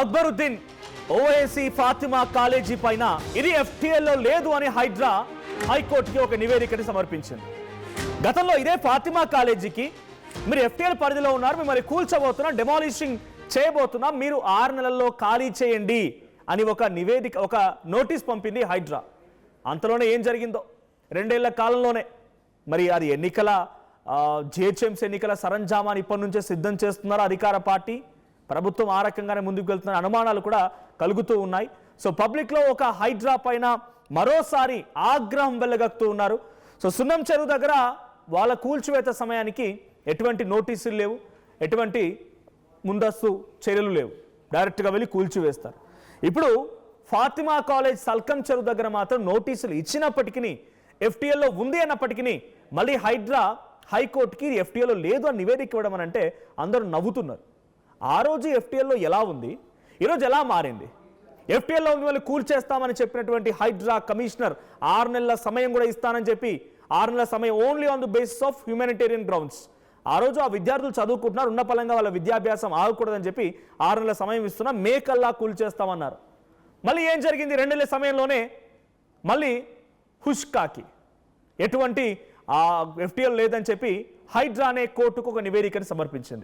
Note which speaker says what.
Speaker 1: Akbaruddin Owaisi Fatima college పైన ఇది ఎఫ్టీఎల్లో లేదు అని హైకోర్టుకి ఒక నివేదికని సమర్పించింది. గతంలో ఇదే ఫాతిమా కాలేజీకి మీరు ఎఫ్టీఎల్ పరిధిలో ఉన్నారు, మిమ్మల్ని కూల్చబోతున్నా, డెమాలిషింగ్ చేయబోతున్నా, మీరు 6 నెలల్లో ఖాళీ చేయండి అని ఒక నివేదిక, ఒక నోటీస్ పంపింది హైడ్రా. అంతలోనే ఏం జరిగిందో 2 ఏళ్ల కాలంలోనే మరి అది ఎన్నికల జిహెచ్ఎంసీ ఎన్నికల సరంజామాని ఇప్పటి నుంచే సిద్ధం చేస్తున్నారు అధికార పార్టీ, ప్రభుత్వం ఆ రకంగానే ముందుకు వెళ్తున్న అనుమానాలు కూడా కలుగుతూ ఉన్నాయి. సో పబ్లిక్లో ఒక హైడ్రా పైన మరోసారి ఆగ్రహం వెళ్ళగక్కుతూ ఉన్నారు. సో సున్నం చెరువు దగ్గర వాళ్ళ కూల్చివేత సమయానికి ఎటువంటి నోటీసులు లేవు, ఎటువంటి ముందస్తు చర్యలు లేవు, డైరెక్ట్గా వెళ్ళి కూల్చివేస్తారు. ఇప్పుడు ఫాతిమా కాలేజ్ సల్కం చెరువు దగ్గర మాత్రం నోటీసులు ఇచ్చినప్పటికీ, ఎఫ్టీఎల్లో ఉంది అన్నప్పటికీ మళ్ళీ హైకోర్టుకి ఎఫ్టీఎల్లో లేదు అని నివేదిక ఇవ్వడం అని అంటే అందరూ నవ్వుతున్నారు. ఆ రోజు ఎఫ్టీఎల్లో ఎలా ఉంది, ఈరోజు ఎలా మారింది? ఎఫ్టీఎల్లో మిమ్మల్ని కూల్చేస్తామని చెప్పినటువంటి హైడ్రా కమిషనర్ 6 నెలల సమయం కూడా ఇస్తానని చెప్పి, 6 నెలల సమయం only on the basis of humanitarian grounds. ఆ రోజు ఆ విద్యార్థులు చదువుకుంటున్నారు, ఉన్న పలంగా వాళ్ళ విద్యాభ్యాసం ఆగకూడదని చెప్పి 6 నెలల సమయం ఇస్తున్నా, మేకల్లా కూల్చేస్తామన్నారు. మళ్ళీ ఏం జరిగింది? 2 నెలల సమయంలోనే మళ్ళీ హుష్కాకి ఎటువంటి ఎఫ్టీఎల్ లేదని చెప్పి హైడ్రా అనే కోర్టుకు ఒక నివేదికను సమర్పించింది.